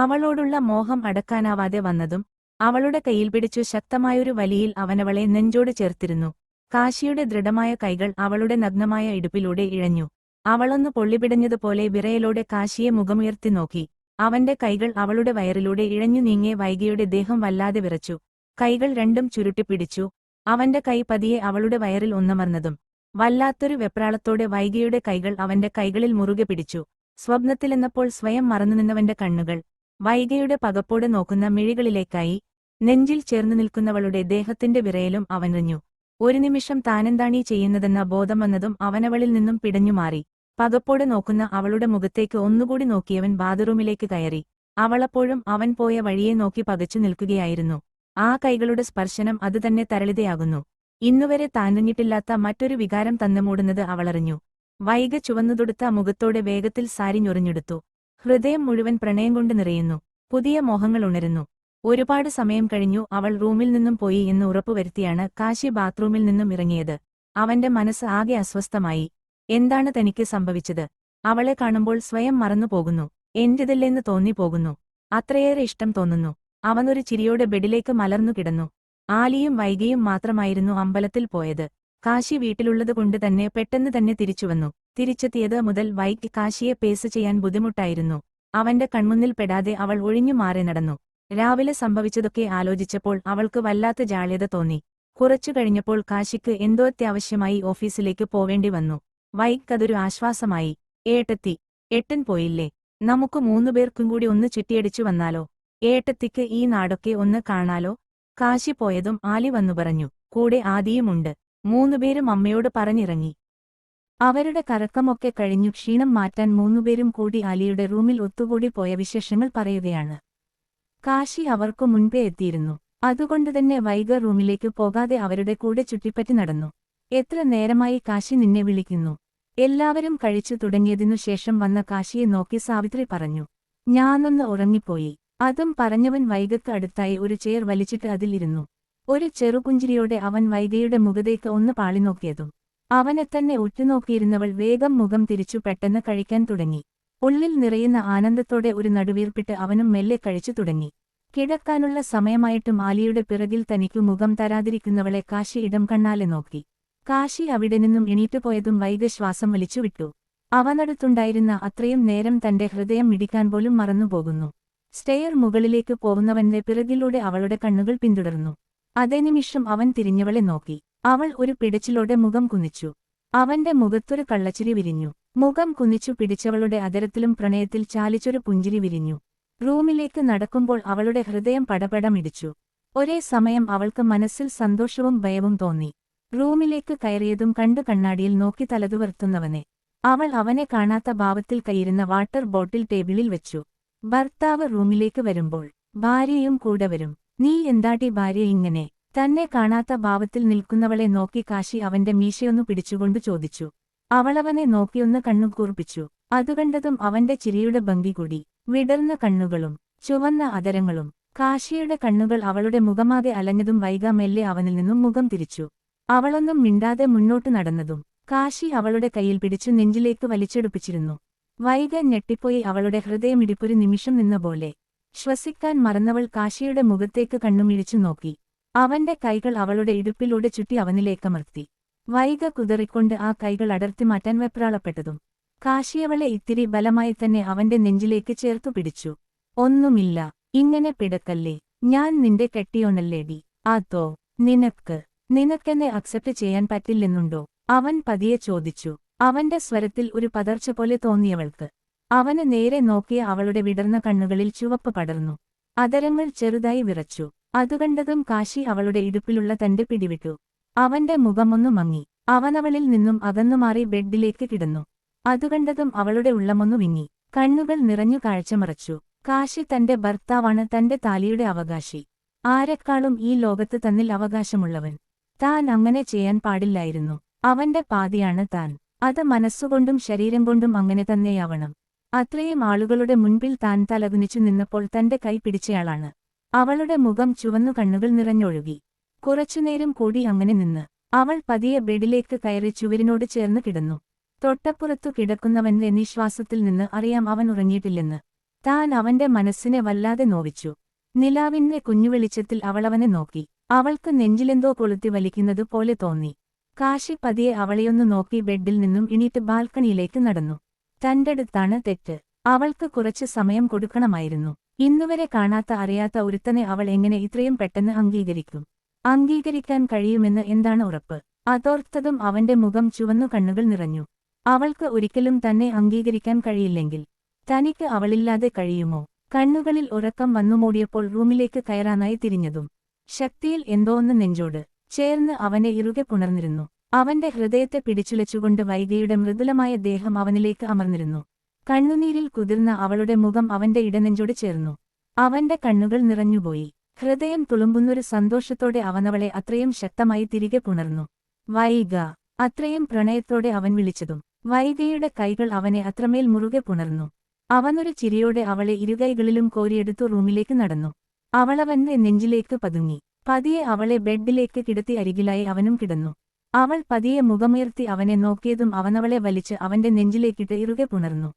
അവളോടുള്ള മോഹം അടക്കാനാവാതെ വന്നതും അവളുടെ കയ്യിൽ പിടിച്ചു ശക്തമായൊരു വലിയിൽ അവനവളെ നെഞ്ചോട് ചേർത്തിരുന്നു. കാശിയുടെ ദൃഢമായ കൈകൾ അവളുടെ നഗ്നമായ ഇടുപ്പിലൂടെ ഇഴഞ്ഞു. അവളൊന്നു പൊള്ളിപിടഞ്ഞതുപോലെ വിറയലോടെ കാശിയെ മുഖമുയർത്തി നോക്കി. അവന്റെ കൈകൾ അവളുടെ വയറിലൂടെ ഇഴഞ്ഞു നീങ്ങിയ വൈഗയുടെ ദേഹം വല്ലാതെ വിറച്ചു. കൈകൾ രണ്ടും ചുരുട്ടിപ്പിടിച്ചു. അവന്റെ കൈ പതിയെ അവളുടെ വയറിൽ ഒന്നമർന്നതും വല്ലാത്തൊരു വെപ്രാളത്തോടെ വൈഗയുടെ കൈകൾ അവന്റെ കൈകളിൽ മുറുകെ പിടിച്ചു. സ്വപ്നത്തിലെന്നപ്പോൾ സ്വയം മറന്നുനിന്നവന്റെ കണ്ണുകൾ വൈഗയുടെ പകപ്പോടെ നോക്കുന്ന മിഴികളിലേക്കായി. നെഞ്ചിൽ ചേർന്നു നിൽക്കുന്നവളുടെ ദേഹത്തിന്റെ വിറയലും അവനറിഞ്ഞു. ഒരു നിമിഷം താനെന്താണീ ചെയ്യുന്നതെന്ന ബോധം വന്നതും അവനവളിൽ നിന്നും പിടഞ്ഞുമാറി. പകപ്പോടെ നോക്കുന്ന അവളുടെ മുഖത്തേക്ക് ഒന്നുകൂടി നോക്കിയവൻ ബാത്റൂമിലേക്ക് കയറി. അവളപ്പോഴും അവൻ പോയ വഴിയെ നോക്കി പകച്ചു നിൽക്കുകയായിരുന്നു. ആ കൈകളുടെ സ്പർശനം അതുതന്നെ തരളിതയാകുന്നു. ഇന്നുവരെ താനറിഞ്ഞിട്ടില്ലാത്ത മറ്റൊരു വികാരം തന്നുമൂടുന്നത് അവളറിഞ്ഞു. വൈഗ ചുവന്നുതൊടുത്ത മുഖത്തോടെ വേഗത്തിൽ സാരി ഞൊറിഞ്ഞെടുത്തു. ഹൃദയം മുഴുവൻ പ്രണയം കൊണ്ട് നിറയുന്നു. പുതിയ മോഹങ്ങൾ ഉണരുന്നു. ഒരുപാട് സമയം കഴിഞ്ഞു അവൾ റൂമിൽ നിന്നും പോയി എന്ന് ഉറപ്പുവരുത്തിയാണ് കാശി ബാത്റൂമിൽ നിന്നും ഇറങ്ങിയത്. അവന്റെ മനസ്സ് ആകെ അസ്വസ്ഥമായി. എന്താണ് തനിക്ക് സംഭവിച്ചത്? അവളെ കാണുമ്പോൾ സ്വയം മറന്നുപോകുന്നു. എന്റേതല്ലെന്ന് തോന്നിപ്പോകുന്നു. അത്രയേറെ ഇഷ്ടം തോന്നുന്നു. അവനൊരു ചിരിയോടെ ബെഡിലേക്ക് മലർന്നു കിടന്നു. ആലിയും വൈഗയും മാത്രമായിരുന്നു അമ്പലത്തിൽ പോയത്. കാശി വീട്ടിലുള്ളതുകൊണ്ട് തന്നെ പെട്ടെന്ന് തന്നെ തിരിച്ചുവന്നു. തിരിച്ചെത്തിയത് മുതൽ വൈഗ് കാശിയെ പേസ് ചെയ്യാൻ ബുദ്ധിമുട്ടായിരുന്നു. അവന്റെ കൺമുന്നിൽ പെടാതെ അവൾ ഒഴിഞ്ഞു മാറി നടന്നു. രാവിലെ സംഭവിച്ചതൊക്കെ ആലോചിച്ചപ്പോൾ അവൾക്ക് വല്ലാത്ത ജാള്യത തോന്നി. കുറച്ചു കഴിഞ്ഞപ്പോൾ കാശിക്ക് എന്തോ അത്യാവശ്യമായി ഓഫീസിലേക്ക് പോവേണ്ടി വന്നു. വൈഗ് അതൊരു ആശ്വാസമായി. ഏട്ടത്തി, ഏട്ടൻ പോയില്ലേ? നമുക്ക് മൂന്നുപേർക്കും കൂടി ഒന്ന് ചുറ്റിയടിച്ചു വന്നാലോ? ഏട്ടത്തിക്ക് ഈ നാടൊക്കെ ഒന്ന് കാണാലോ? കാശി പോയതും ആലി വന്നു പറഞ്ഞു. കൂടെ ആദിയുമുണ്ട്. മൂന്നുപേരും അമ്മയോട് പറഞ്ഞിറങ്ങി. അവരുടെ കറക്കമൊക്കെ കഴിഞ്ഞു ക്ഷീണം മാറ്റാൻ മൂന്നുപേരും കൂടി ആലിയുടെ റൂമിൽ ഒത്തുകൂടി പോയ വിശേഷങ്ങൾ പറയുകയാണ്. കാശി അവർക്കു മുൻപേ എത്തിയിരുന്നു. അതുകൊണ്ടുതന്നെ വൈഗ റൂമിലേക്ക് പോകാതെ അവരുടെ കൂടെ ചുറ്റിപ്പറ്റി നടന്നു. എത്ര നേരമായി കാശി നിന്നെ വിളിക്കുന്നു? എല്ലാവരും കഴിച്ചു തുടങ്ങിയതിനു ശേഷം വന്ന കാശിയെ നോക്കി സാവിത്രി പറഞ്ഞു. ഞാനൊന്ന് ഉറങ്ങിപ്പോയി. അതും പറഞ്ഞവൻ വൈഗക്ക് അടുത്തായി ഒരു ചെയർ വലിച്ചിട്ട് അതിലിരുന്നു. ഒരു ചെറുപുഞ്ചിരിയോടെ അവൻ വൈഗയുടെ മുഖത്തേക്ക് ഒന്ന് പാളിനോക്കിയതും അവനെ തന്നെ ഉറ്റുനോക്കിയിരുന്നവൾ വേഗം മുഖം തിരിച്ചു പെട്ടെന്ന് കഴിക്കാൻ തുടങ്ങി. ഉള്ളിൽ നിറയുന്ന ആനന്ദത്തോടെ ഒരു നടുവീർപ്പിട്ട് അവനും മെല്ലെ കഴിച്ചു തുടങ്ങി. കിടക്കാനുള്ള സമയമായിട്ടും ആലിയുടെ പിറകിൽ തനിക്കു മുഖം തരാതിരിക്കുന്നവളെ കാശി ഇടം കണ്ണാലെ നോക്കി. കാശി അവിടെ നിന്നും എണീറ്റുപോയതും വൈഗ ശ്വാസം വലിച്ചുവിട്ടു. അവനടുത്തുണ്ടായിരുന്ന അത്രയും നേരം തന്റെ ഹൃദയം മിടിക്കാൻ പോലും മറന്നുപോകുന്നു. സ്റ്റെയർ മുകളിലേക്ക് പോകുന്നവന്റെ പിറകിലൂടെ അവളുടെ കണ്ണുകൾ പിന്തുടർന്നു. അതേ നിമിഷം അവൻ തിരിഞ്ഞവളെ നോക്കി. അവൾ ഒരു പിടച്ചിലോടെ മുഖം കുനിച്ചു. അവന്റെ മുഖത്തൊരു കള്ളച്ചിരി വിരിഞ്ഞു. മുഖം കുനിച്ചു പിടിച്ചവളുടെ അതരത്തിലും പ്രണയത്തിൽ ചാലിച്ചൊരു പുഞ്ചിരി വിരിഞ്ഞു. റൂമിലേക്ക് നടക്കുമ്പോൾ അവളുടെ ഹൃദയം പടപടമിടിച്ചു. ഒരേ സമയം അവൾക്ക് മനസ്സിൽ സന്തോഷവും ഭയവും തോന്നി. റൂമിലേക്ക് കയറിയതും കണ്ടു കണ്ണാടിയിൽ നോക്കി തലതുവർത്തുന്നവനെ. അവൾ അവനെ കാണാത്ത ഭാവത്തിൽ കയ്യിരുന്ന വാട്ടർ ബോട്ടിൽ ടേബിളിൽ വെച്ചു. ഭർത്താവ് റൂമിലേക്ക് വരുമ്പോൾ ഭാര്യയും കൂടെ വരും. നീ എന്താടി ഭാര്യ ഇങ്ങനെ? തന്നെ കാണാത്ത ഭാവത്തിൽ നിൽക്കുന്നവളെ നോക്കി കാശി അവന്റെ മീശയൊന്നു പിടിച്ചുകൊണ്ടു ചോദിച്ചു. അവളവനെ നോക്കിയൊന്ന് കണ്ണുകൂർപ്പിച്ചു. അതുകണ്ടതും അവന്റെ ചിരിയുടെ ഭംഗി കൂടി. വിടർന്ന കണ്ണുകളും ചുവന്ന അതരങ്ങളും. കാശിയുടെ കണ്ണുകൾ അവളുടെ മുഖമാകെ അലഞ്ഞതും വൈഗ മെല്ലെ അവനിൽ നിന്നും മുഖം തിരിച്ചു. അവളൊന്നും മിണ്ടാതെ മുന്നോട്ടു നടന്നതും കാശി അവളുടെ കയ്യിൽ പിടിച്ചു നെഞ്ചിലേക്ക് വലിച്ചെടുപ്പിച്ചിരുന്നു. വൈഗ ഞെട്ടിപ്പോയി. അവളുടെ ഹൃദയമിടിപ്പൊരു നിമിഷം നിന്നപോലെ. ശ്വസിക്കാൻ മറന്നവൾ കാശിയുടെ മുഖത്തേക്ക് കണ്ണുമിഴിച്ചു നോക്കി. അവന്റെ കൈകൾ അവളുടെ ഇടുപ്പിലൂടെ ചുറ്റി അവനിലേക്കമർത്തി. വൈഗ കുതറിക്കൊണ്ട് ആ കൈകൾ അടർത്തി മാറ്റാൻ വെപ്രാളപ്പെട്ടതും കാശിയവളെ ഇത്തിരി ബലമായി തന്നെ അവന്റെ നെഞ്ചിലേക്ക് ചേർത്തു പിടിച്ചു. ഒന്നുമില്ല, ഇങ്ങനെ പിടക്കല്ലേ. ഞാൻ നിന്റെ കെട്ടിയോനല്ലേടി. അതോ നിനക്കെന്നെ അക്സെപ്റ്റ് ചെയ്യാൻ പറ്റില്ലെന്നുണ്ടോ? അവൻ പതിയെ ചോദിച്ചു. അവന്റെ സ്വരത്തിൽ ഒരു പതർച്ച പോലെ തോന്നിയവൾക്ക്. അവന് നേരെ നോക്കിയ അവളുടെ വിടർന്ന കണ്ണുകളിൽ ചുവപ്പ് പടർന്നു. അതരങ്ങൾ ചെറുതായി വിറച്ചു. അതുകണ്ടതും കാശി അവളുടെ ഇടുപ്പിലുള്ള തന്റെ പിടിവിട്ടു. അവന്റെ മുഖമൊന്നു മങ്ങി. അവനവളിൽ നിന്നും അകന്നുമാറി ബെഡിലേക്ക് കിടന്നു. അതുകണ്ടതും അവളുടെ ഉള്ളമൊന്നു വിങ്ങി. കണ്ണുകൾ നിറഞ്ഞു കാഴ്ചമറച്ചു. കാശി തന്റെ ഭർത്താവാണ്, തന്റെ താലിയുടെ അവകാശി. ആരെക്കാളും ഈ ലോകത്ത് തന്നിൽ അവകാശമുള്ളവൻ. താൻ അങ്ങനെ ചെയ്യാൻ പാടില്ലായിരുന്നു. അവന്റെ പാതിയാണ് താൻ. അത് മനസ്സുകൊണ്ടും ശരീരം കൊണ്ടും അങ്ങനെ തന്നെയാവണം. അത്രയും ആളുകളുടെ മുൻപിൽ താൻ തലകുനിച്ചു നിന്നപ്പോൾ തന്റെ കൈ പിടിച്ചയാളാണ്. അവളുടെ മുഖം ചുവന്നു, കണ്ണുകൾ നിറഞ്ഞൊഴുകി. കുറച്ചുനേരം കൂടി അങ്ങനെ നിന്ന് അവൾ പതിയെ ബെഡിലേക്ക് കയറി ചുവരിനോട് ചേർന്ന് കിടന്നു. തൊട്ടപ്പുറത്തു കിടക്കുന്നവന്റെ നിശ്വാസത്തിൽ നിന്ന് അറിയാം അവൻ ഉറങ്ങിയിട്ടില്ലെന്ന്. താൻ അവന്റെ മനസ്സിനെ വല്ലാതെ നോവിച്ചു. നിലാവിന്റെ കുഞ്ഞുവെളിച്ചത്തിൽ അവളവനെ നോക്കി. അവൾക്ക് നെഞ്ചിലെന്തോ കൊളുത്തി വലിക്കുന്നത് പോലെ തോന്നി. കാശി പതിയെ അവളെയൊന്നു നോക്കി ബെഡിൽ നിന്നും എണീറ്റ് ബാൽക്കണിയിലേക്ക് നടന്നു. തന്റെടുത്താണ് തെറ്റ്. അവൾക്ക് കുറച്ച് സമയം കൊടുക്കണമായിരുന്നു. ഇന്നുവരെ കാണാത്ത അറിയാത്ത ഒരുത്തനെ അവൾ എങ്ങനെ ഇത്രയും പെട്ടെന്ന് അംഗീകരിക്കും? അംഗീകരിക്കാൻ കഴിയുമെന്ന് എന്താണ് ഉറപ്പ്? അതോർത്തതും അവന്റെ മുഖം ചുവന്നു കണ്ണുകൾ നിറഞ്ഞു. അവൾക്ക് ഒരിക്കലും തന്നെ അംഗീകരിക്കാൻ കഴിയില്ലെങ്കിൽ തനിക്ക് അവളില്ലാതെ കഴിയുമോ? കണ്ണുകളിൽ ഉറക്കം വന്നുമൂടിയപ്പോൾ റൂമിലേക്ക് കയറാനായി തിരിഞ്ഞതും ശക്തിയിൽ എന്തോന്ന് നെഞ്ചോട് ചേർന്ന് അവനെ ഇറുകെ പുണർന്നിരുന്നു. അവന്റെ ഹൃദയത്തെ പിടിച്ചുലച്ചുകൊണ്ട് വൈഗയുടെ മൃദുലമായ ദേഹം അവനിലേക്ക് അമർന്നിരുന്നു. കണ്ണുനീരിൽ കുതിർന്ന അവളുടെ മുഖം അവന്റെ ഇടനെഞ്ചോട് ചേർന്നു. അവന്റെ കണ്ണുകൾ നിറഞ്ഞുപോയി. ഹൃദയം തുളുമ്പുന്നൊരു സന്തോഷത്തോടെ അവനവളെ അത്രയും ശക്തമായി തിരികെ പുണർന്നു. വൈഗ! അത്രയും പ്രണയത്തോടെ അവൻ വിളിച്ചതും വൈഗയുടെ കൈകൾ അവനെ അത്രമേൽ മുറുകെ പുണർന്നു. അവനൊരു ചിരിയോടെ അവളെ ഇരുകൈകളിലും കോരിയെടുത്തു റൂമിലേക്ക് നടന്നു. അവളവന്റെ നെഞ്ചിലേക്ക് പതുങ്ങി. പതിയെ അവളെ ബെഡിലേക്ക് കിടത്തി അരികിലായി അവനും കിടന്നു. അവൾ പതിയെ മുഖമുയർത്തി അവനെ നോക്കിയതും അവനവളെ വലിച്ച് അവന്റെ നെഞ്ചിലേക്കിട്ട് ഇറുകെ പുണർന്നു.